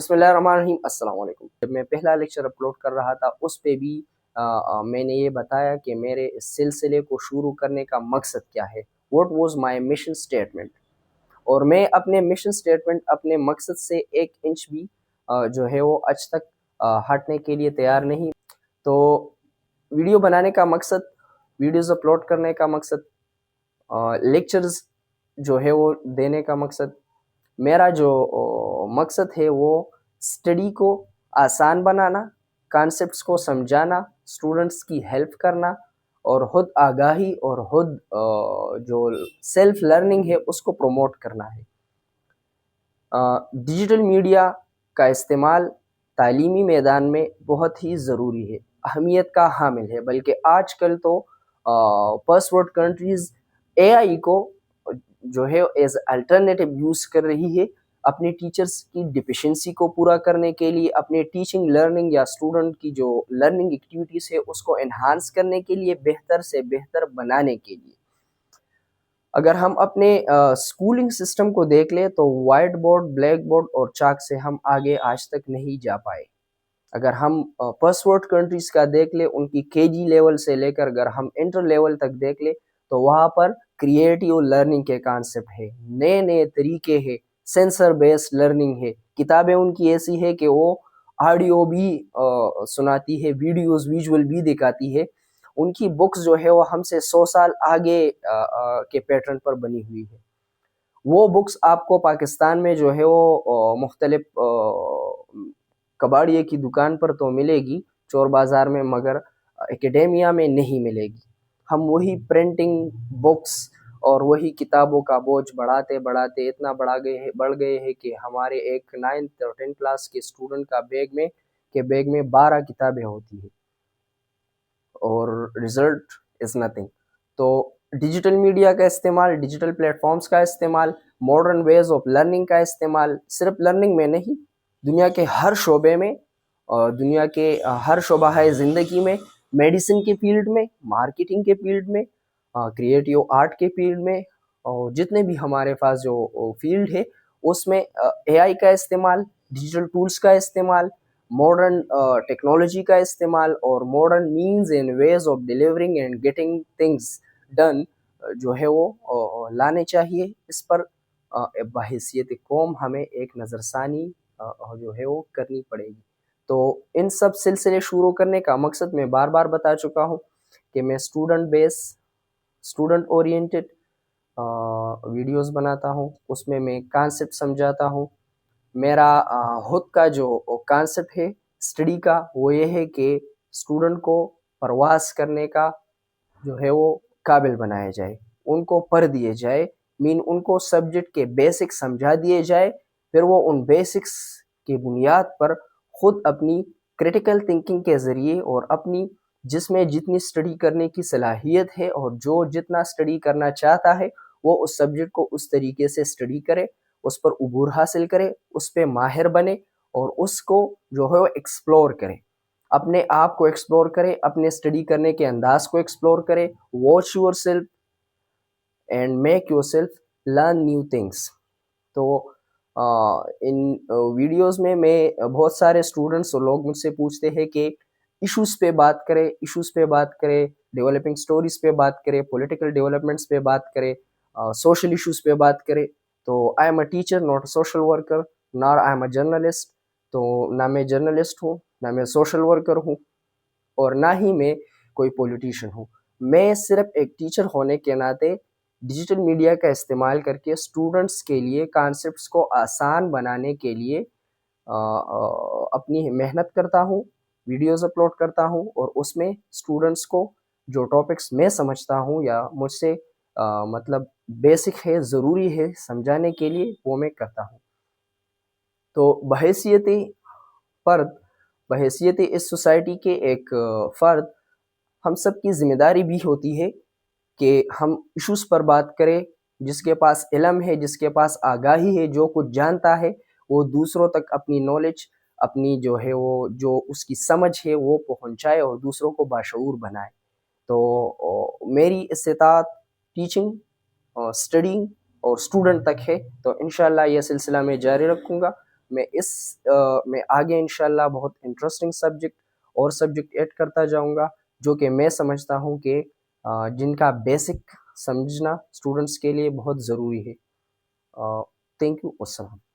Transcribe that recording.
بسم اللہ الرحمن الرحیم، السلام علیکم۔ جب میں پہلا لیکچر اپلوڈ کر رہا تھا اس پہ بھی میں نے یہ بتایا کہ میرے اس سلسلے کو شروع کرنے کا مقصد کیا ہے، what was my mission statement, اور میں اپنے مشن اسٹیٹمنٹ اپنے مقصد سے 1 انچ بھی جو ہے وہ آج تک ہٹنے کے لیے تیار نہیں۔ تو ویڈیو بنانے کا مقصد، ویڈیوز اپلوڈ کرنے کا مقصد، لیکچرز جو ہے وہ دینے کا مقصد، میرا جو مقصد ہے وہ اسٹڈی کو آسان بنانا، کانسیپٹس کو سمجھانا، اسٹوڈنٹس کی ہیلپ کرنا، اور خود آگاہی اور خود جو سیلف لرننگ ہے اس کو پروموٹ کرنا ہے۔ ڈیجیٹل میڈیا کا استعمال تعلیمی میدان میں بہت ہی ضروری ہے، اہمیت کا حامل ہے، بلکہ آج کل تو فرسٹ ورلڈ کنٹریز اے آئی کو جو ہے ایز الٹرنیٹیو یوز کر رہی ہے اپنے ٹیچرز کی ڈیفیشنسی کو پورا کرنے کے لیے، اپنے ٹیچنگ لرننگ یا اسٹوڈنٹ کی جو لرننگ ایکٹیویٹیز ہے اس کو انہانس کرنے کے لیے، بہتر سے بہتر بنانے کے لیے۔ اگر ہم اپنے اسکولنگ سسٹم کو دیکھ لیں تو وائٹ بورڈ، بلیک بورڈ اور چاک سے ہم آگے آج تک نہیں جا پائے۔ اگر ہم فرسٹ ورلڈ کنٹریز کا دیکھ لیں، ان کی کے جی لیول سے لے کر اگر ہم انٹر لیول تک دیکھ لیں تو وہاں پر کریٹیو لرننگ کے کانسیپٹ ہے، نئے نئے طریقے ہے، سینسر بیسڈ لرننگ ہے، کتابیں ان کی ایسی ہے کہ وہ آڈیو بھی سناتی ہے، ویڈیوز ویژول بھی دکھاتی ہے، ان کی بکس جو ہے وہ ہم سے 100 سال آگے کے پیٹرن پر بنی ہوئی ہے۔ وہ بکس آپ کو پاکستان میں جو ہے وہ مختلف کباڑیے کی دکان پر تو ملے گی، چور بازار میں، مگر اکیڈیمیا میں نہیں ملے گی۔ ہم وہی پرنٹنگ بکس اور وہی کتابوں کا بوجھ بڑھاتے بڑھاتے اتنا بڑھ گئے ہیں کہ ہمارے ایک 9th اور 10th کلاس کے اسٹوڈنٹ کا بیگ میں 12 کتابیں ہوتی ہیں اور رزلٹ از نتھنگ۔ تو ڈیجیٹل میڈیا کا استعمال، ڈیجیٹل پلیٹ فارمز کا استعمال، ماڈرن ویز آف لرننگ کا استعمال، صرف لرننگ میں نہیں، دنیا کے ہر شعبے میں، دنیا کے ہر شعبہ ہے زندگی میں، میڈیسن کے فیلڈ میں، مارکیٹنگ کے فیلڈ میں، کریٹیو آرٹ کے فیلڈ میں، اور جتنے بھی ہمارے پاس جو فیلڈ ہے اس میں اے آئی کا استعمال، ڈیجیٹل ٹولز کا استعمال، ماڈرن ٹیکنالوجی کا استعمال، اور modern means and ways of delivering and getting things done جو ہے وہ لانے چاہیے۔ اس پر بحیثیت قوم ہمیں ایک نظر ثانی جو ہے وہ کرنی پڑے گی۔ تو ان سب سلسلے شروع کرنے کا مقصد میں بار بار بتا چکا ہوں کہ میں اسٹوڈنٹ اورینٹڈ ویڈیوز بناتا ہوں، اس میں کانسیپٹ سمجھاتا ہوں۔ میرا خود کا جو کانسیپٹ ہے اسٹڈی کا وہ یہ ہے کہ اسٹوڈنٹ کو پرواز کرنے کا جو ہے وہ قابل بنایا جائے، ان کو پڑھ دیے جائے، ان کو سبجیکٹ کے بیسک سمجھا دیے جائے، پھر وہ ان بیسکس کی بنیاد پر خود اپنی کریٹیکل تھنکنگ کے ذریعے اور اپنی جس میں جتنی اسٹڈی کرنے کی صلاحیت ہے اور جو جتنا اسٹڈی کرنا چاہتا ہے وہ اس سبجیکٹ کو اس طریقے سے اسٹڈی کرے، اس پر عبور حاصل کرے، اس پہ ماہر بنے، اور اس کو جو ہے وہ ایکسپلور کرے، اپنے آپ کو ایکسپلور کرے، اپنے اسٹڈی کرنے کے انداز کو ایکسپلور کرے۔ Watch your self and make your self learn new things. تو ان ویڈیوز میں بہت سارے اسٹوڈنٹس اور لوگ مجھ سے پوچھتے ہیں کہ ایشوز پہ بات کرے، ڈیولپنگ سٹوریز پہ بات کرے، پولیٹیکل ڈیولپمنٹس پہ بات کرے، سوشل ایشوز پہ بات کرے۔ تو I am a teacher, not a social worker, نار آئی ایم اے جرنلسٹ۔ تو نہ میں جرنلسٹ ہوں، نہ میں سوشل ورکر ہوں، اور نہ ہی میں کوئی پولیٹیشین ہوں۔ میں صرف ایک ٹیچر ہونے کے ناطے ڈیجیٹل میڈیا کا استعمال کر کے اسٹوڈنٹس کے لیے کانسیپٹس کو آسان بنانے کے لیے اپنی محنت کرتا ہوں، ویڈیوز اپلوڈ کرتا ہوں، اور اس میں اسٹوڈنٹس کو جو ٹاپکس میں سمجھتا ہوں یا مجھ سے مطلب بیسک ہے، ضروری ہے سمجھانے کے لیے، وہ میں کرتا ہوں۔ تو بحیثیت اس سوسائٹی کے ایک فرد، ہم سب کی ذمہ داری بھی ہوتی ہے کہ ہم ایشوز پر بات کریں۔ جس کے پاس علم ہے، جس کے پاس آگاہی ہے، جو کچھ جانتا ہے، وہ دوسروں تک اپنی نالج، اپنی جو ہے وہ جو اس کی سمجھ ہے وہ پہنچائے اور دوسروں کو باشعور بنائے۔ تو میری استطاعت ٹیچنگ، اسٹڈی اور اسٹوڈنٹ تک ہے، تو انشاءاللہ یہ سلسلہ میں جاری رکھوں گا۔ میں آگے انشاءاللہ بہت انٹرسٹنگ سبجیکٹ اور سبجیکٹ ایڈ کرتا جاؤں گا جو کہ میں سمجھتا ہوں کہ جن کا بیسک سمجھنا اسٹوڈنٹس کے لیے بہت ضروری ہے. Thank you. السلام.